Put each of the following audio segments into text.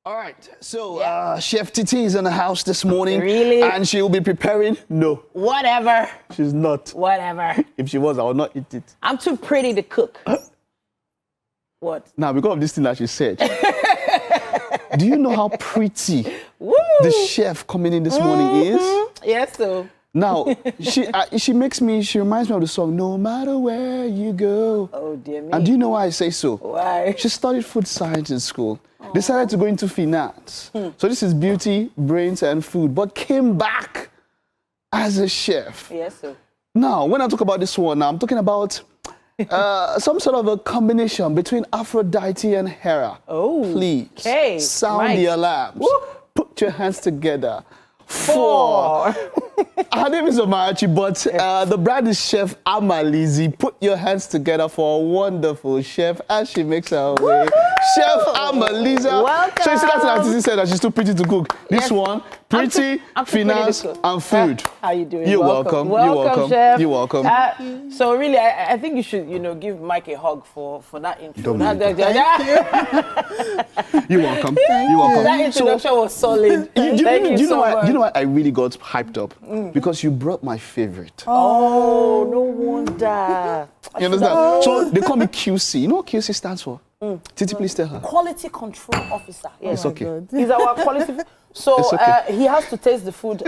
All right, so Chef Titi is in the house this morning. Really? And she will be preparing? No. Whatever. She's not. Whatever. If she was, I would not eat it. I'm too pretty to cook. What? Now, because of this thing that she said, do you know how pretty the chef coming in this morning is? Yes, so. Now, she reminds me of the song, No Matter Where You Go. Oh, dear me. And do you know why I say so? Why? She studied food science in school. Decided to go into finance. So this is beauty, brains, and food, but came back as a chef. Yes, sir. Now, when I talk about this one, I'm talking about some sort of a combination between Aphrodite and Hera. Oh, please. Okay. Sound the alarms. Woo. Put your hands together. 4. Her name is Omarachi, but the brand is Chef Amaliza. Put your hands together for a wonderful chef as she makes her way. Chef Amaliza. Welcome. So you see that's what Titi said that she's too pretty to cook. This one, pretty, finance, and food. How you doing? You're welcome. Welcome, You're welcome. Chef. You're welcome. So really, I think you should, give Mike a hug for that intro. Thank you. You're welcome. You're welcome. That introduction was solid. Thank you so much. You know why I really got hyped up? Because you brought my favorite. Oh, no wonder. You understand? So they call me QC. You know what QC stands for? Titi, please tell her. Quality Control Officer. It's okay. He's our quality. So he has to taste the food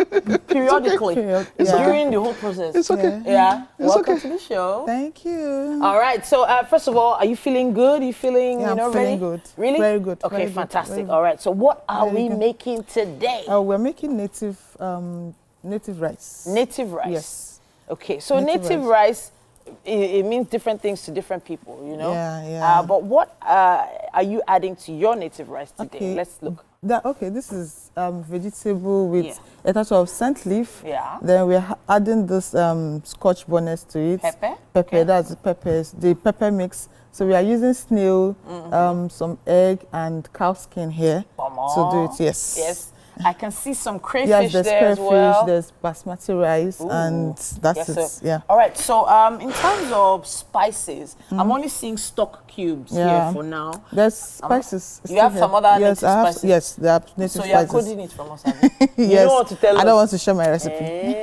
periodically during the whole process. It's okay. Yeah. Welcome okay. to the show. Thank you. All right. So first of all, are you feeling good? Are you feeling, I'm ready? feeling good. Really? Very good. Okay, very fantastic. Good, all right. So what are we good. making today? Oh, we're making native rice. Native rice. Yes. Okay. So native rice, it means different things to different people, Yeah. But what are you adding to your native rice today? Okay. Let's look. This is vegetable with a touch of scent leaf. Yeah. Then we're adding this scotch bonnet to it. Pepper? Pepper, that's the peppers, the pepper mix. So we are using snail, some egg and cow skin here to do it, yes. Yes. I can see some crayfish yes, there's there as well. There's basmati rice, and that's it. Yeah. All right. So in terms of spices, I'm only seeing stock cubes here for now. There's spices. You have some other native spices? Yes, there are native spices. So you're coding it from us, have you? You Yes. know what to tell us? I don't want to share my recipe.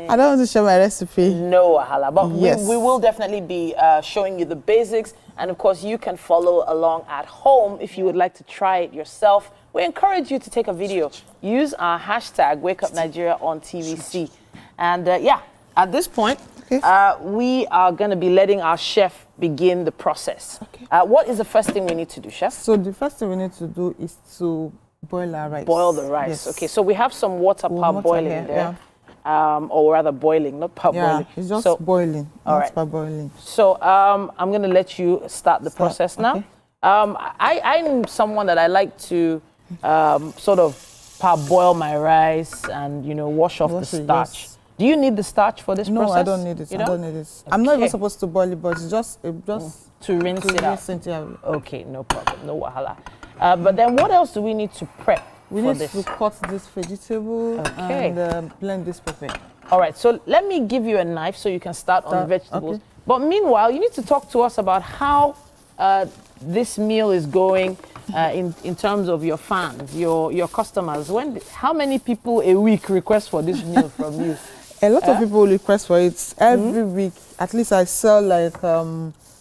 I don't want to share my recipe. No, wahala. But Yes. we will definitely be showing you the basics. And of course, you can follow along at home if you would like to try it yourself. We encourage you to take a video. Use our hashtag #WakeUpNigeria on TVC. And at this point, we are going to be letting our chef begin the process. Okay. What is the first thing we need to do, chef? So the first thing we need to do is to boil our rice. Boil the rice. Yes. Okay, so we have some water boiling there. Yeah. Or rather boiling, not boiling. It's just boiling, not boiling. So I'm going to let you start the process now. I'm someone that I like to sort of parboil my rice and, wash off the starch. Yes. Do you need the starch for this process? No, I don't need it. I don't need it. I'm not even supposed to boil it, but it's just to rinse it out. Yeah. Okay, no problem, no wahala. But then what else do we need to prep We for need this? to cut this vegetable and blend this pepper. All right, so let me give you a knife so you can start on the vegetables. Okay. But meanwhile, you need to talk to us about how this meal is going in terms of your fans, your customers. How many people a week request for this meal from you? A lot of people request for it every week. At least I sell like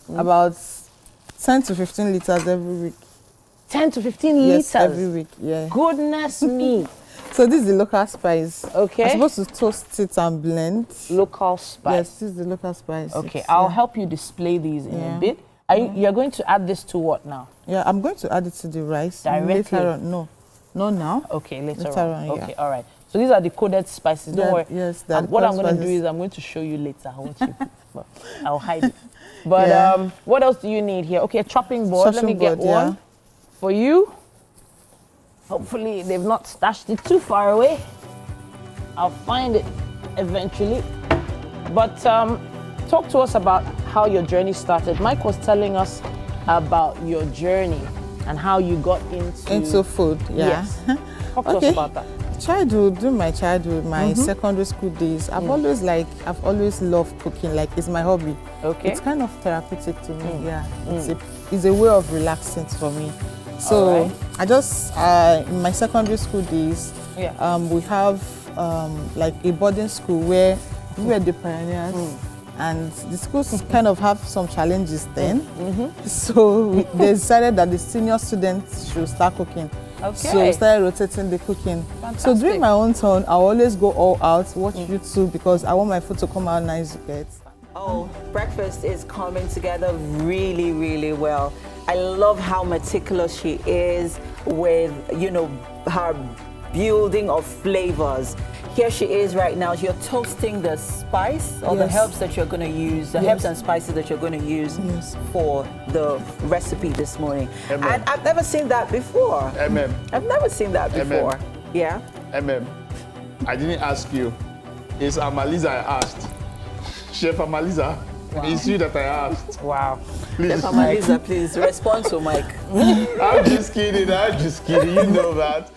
about 10 to 15 liters every week. 10 to 15 liters? Yes, every week, yeah. Goodness me. So this is the local spice. Okay. I'm supposed to toast it and blend. Local spice. Yes, this is the local spice. Okay, I'll help you display these in a bit. You're going to add this to what now? Yeah, I'm going to add it to the rice. Directly? Later on. No, not now. Okay, later on. Okay, all right. So these are the coded spices. Don't worry. Yes, what I'm going to do is I'm going to show you later what you well, I'll hide it. But what else do you need here? Okay, a chopping board. Let me get one for you. Hopefully they've not stashed it too far away. I'll find it eventually. But talk to us about how your journey started. Mike was telling us about your journey and how you got into food. Yeah. Yes. Talk to us about that. Childhood, during my childhood, my secondary school days, I've always loved cooking. Like, it's my hobby. Okay. It's kind of therapeutic to me. Yeah. It's a way of relaxing for me. So right. I just in my secondary school days, we have like a boarding school where we were the pioneers, and the schools kind of have some challenges then. So they decided that the senior students should start cooking. Okay. So we started rotating the cooking. Fantastic. So during my own turn, I always go all out, watch YouTube, because I want my food to come out nice. Oh, breakfast is coming together really, really well. I love how meticulous she is with, you know, her building of flavors. Here she is right now. You're toasting the spice or the herbs that you're going to use, the herbs and spices that you're going to use for the recipe this morning. And I've never seen that before. I've never seen that before. Yeah? I didn't ask you. It's Amaliza I asked. Chef Amaliza, it's you that I asked. Wow. Please. Chef Amaliza, please respond to Mike. I'm just kidding. You know that.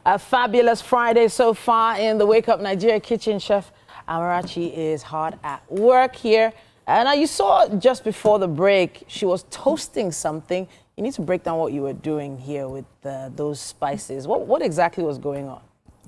A fabulous Friday so far in the Wake Up Nigeria kitchen. Chef Amarachi is hard at work here. Now you saw just before the break, she was toasting something. You need to break down what you were doing here with those spices. What exactly was going on?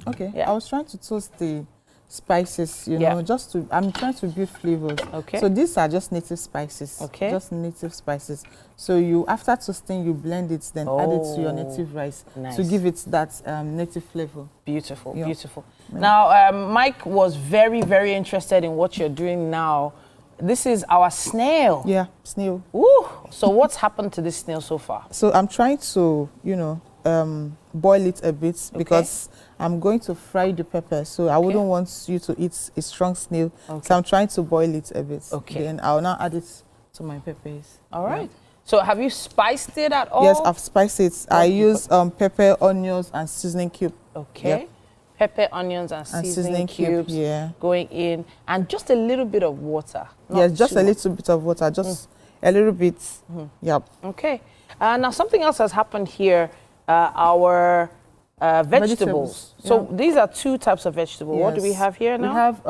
Okay, Yeah. I was trying to toast the spices, you know, I'm trying to build flavors. Okay. So these are just native spices. Okay. Just native spices. So after toasting, you blend it, then add it to your native rice to give it that native flavor. Beautiful, Yeah. beautiful. Now, Mike was very, very interested in what you're doing now. This is our snail. Yeah, snail. Ooh. So what's happened to this snail so far? So I'm trying to, you know, boil it a bit because I'm going to fry the pepper. So I wouldn't want you to eat a strong snail. So I'm trying to boil it a bit. Okay. Then I'll now add it to my peppers. All right. So have you spiced it at all? Yes, I've spiced it. I use pepper, onions, and seasoning cube. Okay. Yep. Pepper, onions, and seasoning cubes going in, and just a little bit of water. Yes, just a little bit of water, just a little bit. Yep. Okay. Now something else has happened here. Our vegetables. So these are two types of vegetable. What do we have here now? We have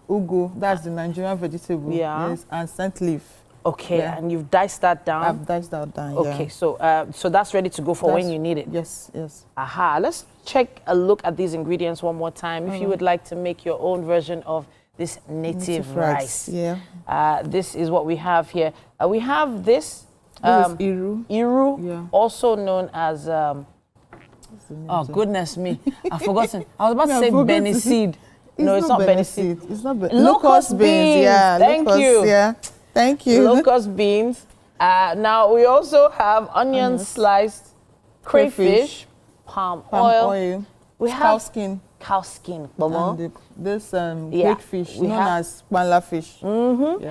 ugu, that's the Nigerian vegetable. Yes, and scent leaf. Okay, and you've diced that down? I've diced that down, Okay, so so that's ready to go for when you need it? Yes, yes. Aha, let's check a look at these ingredients one more time. If you would like to make your own version of this native rice. Yeah. This is what we have here. We have this. This is iru. Iru, also known as... oh, goodness me. I've forgotten. I was about to say Benny seed. No, it's not Benny seed. It's not Locust beans. Yeah, Thank you. Yeah. Thank you. Locust beans. Now we also have onions sliced, crayfish, palm oil. We have cow skin. Cow skin. And this great fish known as kpanla fish.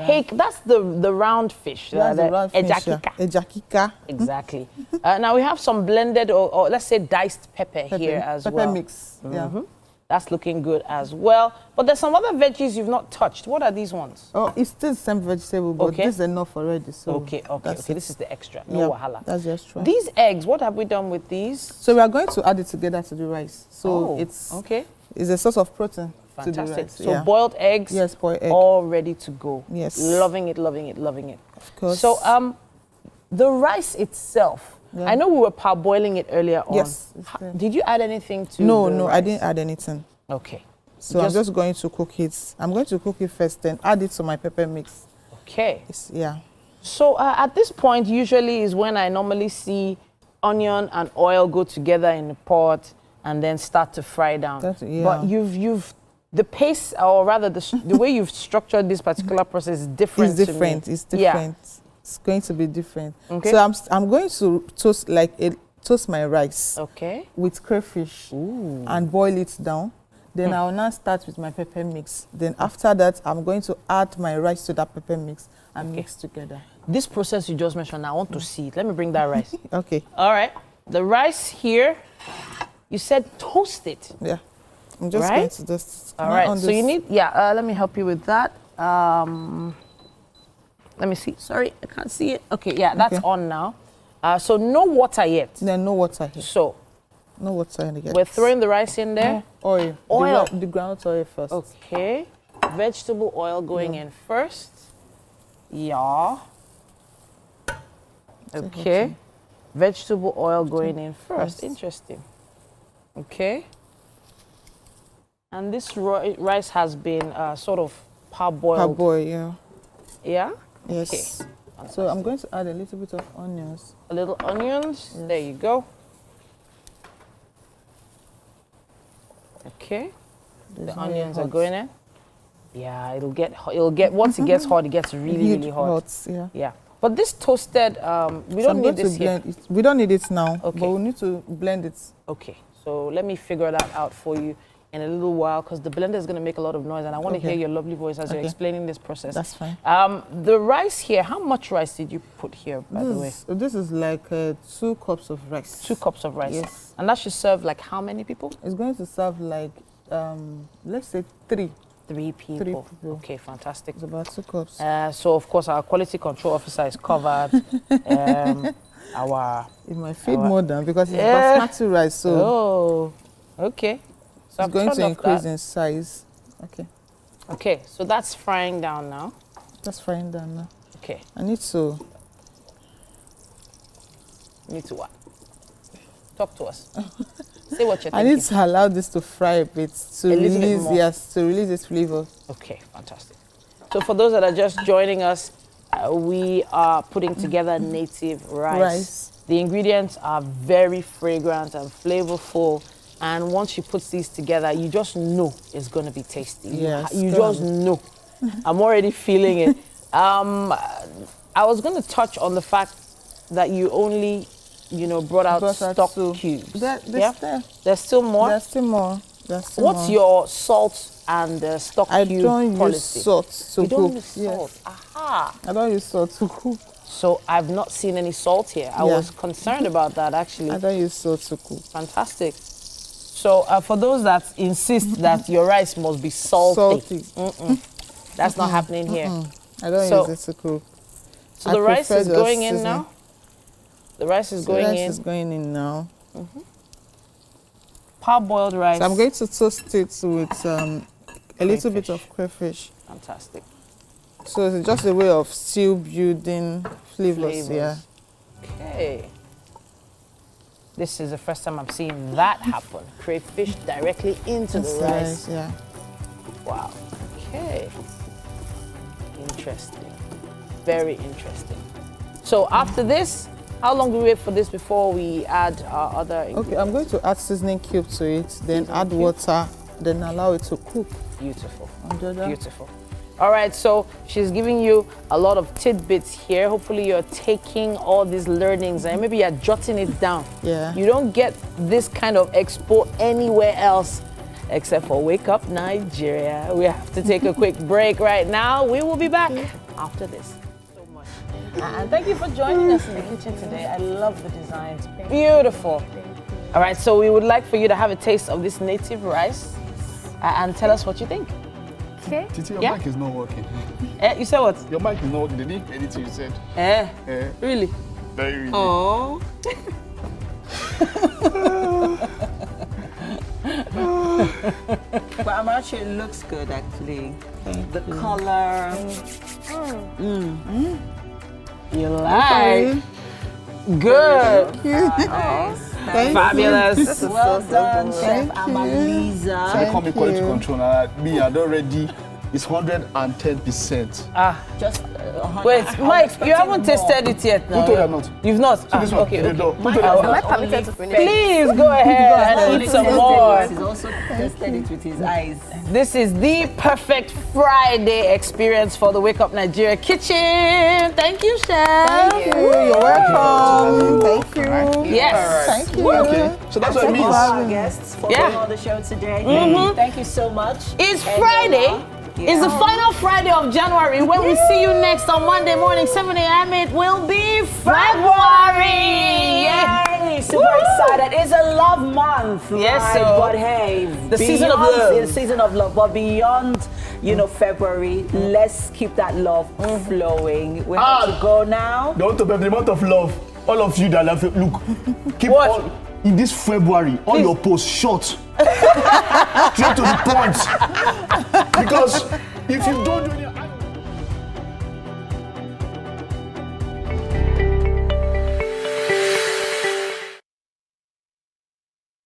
Hey, that's the round fish. That's the round fish. Ejakika. Exactly. Now we have some blended or let's say diced pepper here as well. Pepper mix. Yeah. That's looking good as well. But there's some other veggies you've not touched. What are these ones? Oh, it's still the same vegetable, but this is enough already. So okay. This is the extra. No wahala. That's the extra. These eggs, what have we done with these? So we are going to add it together to the rice. So it's a source of protein. Fantastic. To the rice. So boiled eggs. Yes, boiled egg. All ready to go. Yes. Loving it, loving it, loving it. Of course. So the rice itself. Yeah. I know we were parboiling it earlier on. Yes. Did you add anything to No, the rice? I didn't add anything. Okay. So I'm just going to cook it. I'm going to cook it first, then add it to my pepper mix. Okay. Yeah. So at this point, usually is when I normally see onion and oil go together in the pot and then start to fry down. But you've the pace, or rather the way you've structured this particular process is different. It's different. It's different. It's going to be different. Okay. So I'm going to toast my rice. Okay. With crayfish and boil it down. Then I will now start with my pepper mix. Then after that, I'm going to add my rice to that pepper mix and mix together. This process you just mentioned, I want to see it. Let me bring that rice. Okay. All right. The rice here, you said toast it. Yeah. I'm just going to just... All right. So you need... Yeah, let me help you with that. Let me see. Sorry, I can't see it. Okay, yeah, that's on now. So no water yet. No water here. So... No water in yet. We're throwing the rice in there. Oil. Oil. The ground oil first. Okay. Vegetable oil going in first. Yeah. Okay. vegetable oil going in first. Interesting. Okay. And this rice has been sort of parboiled. Parboiled, yeah. Yeah? Yes. Okay. So I'm going to add a little bit of onions. A little onions. Yes. There you go. Okay. The onions are going in. Yeah, it'll get once it gets hot, it gets really hot. Yeah. Yeah. But this toasted, we don't need this here. We don't need it now, okay. But we need to blend it. Okay. So let me figure that out for you in a little while, because the blender is going to make a lot of noise, and I want to hear your lovely voice as you're explaining this process. That's fine. The rice here, how much rice did you put here, by the way? This is like 2 cups of rice. 2 cups of rice. Yes. And that should serve like how many people? It's going to serve like, let's say 3. 3 people. 3 people. Okay, fantastic. It's about 2 cups. So of course our quality control officer is covered. It might feed more than, because it's basmati rice. So oh, okay. So it's going to increase in size. Okay. Okay, so that's frying down now. That's frying down now. Okay. I need to. Need to what? Talk to us. Say what you're thinking. I need to allow this to fry a bit to release, to release its flavor. Okay, fantastic. So for those that are just joining us, we are putting together native rice. The ingredients are very fragrant and flavorful, and once she puts these together, you just know it's going to be tasty. Yes, you just know. I'm already feeling it. I was going to touch on the fact that you only, brought out stock cubes. There's still more? There's still more. What's your salt and stock cube policy? I don't use salt to cook. You don't use salt? Yes. Aha. I don't use salt to cook. So I've not seen any salt here. I was concerned about that, actually. I don't use salt to cook. Fantastic. So for those that insist that your rice must be salty. That's not happening here. I don't use it to cook. So the rice is going in now? The rice is going in? The rice is going in now. Parboiled rice. So I'm going to toast it with a little bit of crayfish. Fantastic. So it's just a way of still building flavors. Yeah. Okay. This is the first time I'm seeing that happen. Crayfish directly into the rice. Yeah. Wow. Okay. Interesting. Very interesting. So after this, how long do we wait for this before we add our other ingredients? Okay, I'm going to add seasoning cube to it, then add water, then allow it to cook. Beautiful. Beautiful. All right, so she's giving you a lot of tidbits here. Hopefully you're taking all these learnings and maybe you're jotting it down. Yeah. You don't get this kind of expo anywhere else except for Wake Up Nigeria. We have to take a quick break right now. We will be back after this. So much. And thank you for joining us in the kitchen today. I love the designs. Beautiful. All right, so we would like for you to have a taste of this native rice and tell us what you think. Okay. Titi, your mic is not working. You said what? Your mic is not working. They didn't hear anything you said. Really? Very really. Oh. But Amarachi, it looks good actually. The color. You like? Good. Nice. Fabulous. This is well done, Chef Amaliza. They call me quality control. Me, I don't ready. It's 110%. Just wait, Mike, you haven't tasted it yet now. Who told you not? You've not? So this one, okay. Who told you Am not? I permitted to finish? Please go ahead and eat some more. He's also tested it with his eyes. This is the perfect Friday experience for the Wake Up Nigeria kitchen. Thank you, Chef. Thank you. You're welcome. Thank you. Yes. Thank you. Okay, so that's what it means. Our guests for being on the show today. Thank you so much. It's Friday. It's the final Friday of January. When we see you next on Monday morning, 7 a.m., it will be February. Yay! Super excited. It's a love month. Yes, right? so But hey, the season of love. It's the season of love. But beyond, February, let's keep that love flowing. We have to go now. Don't talk about the amount of love. All of you that love it, look. Keep What? all in this February, all your posts short. Straight to the point. Because if you don't do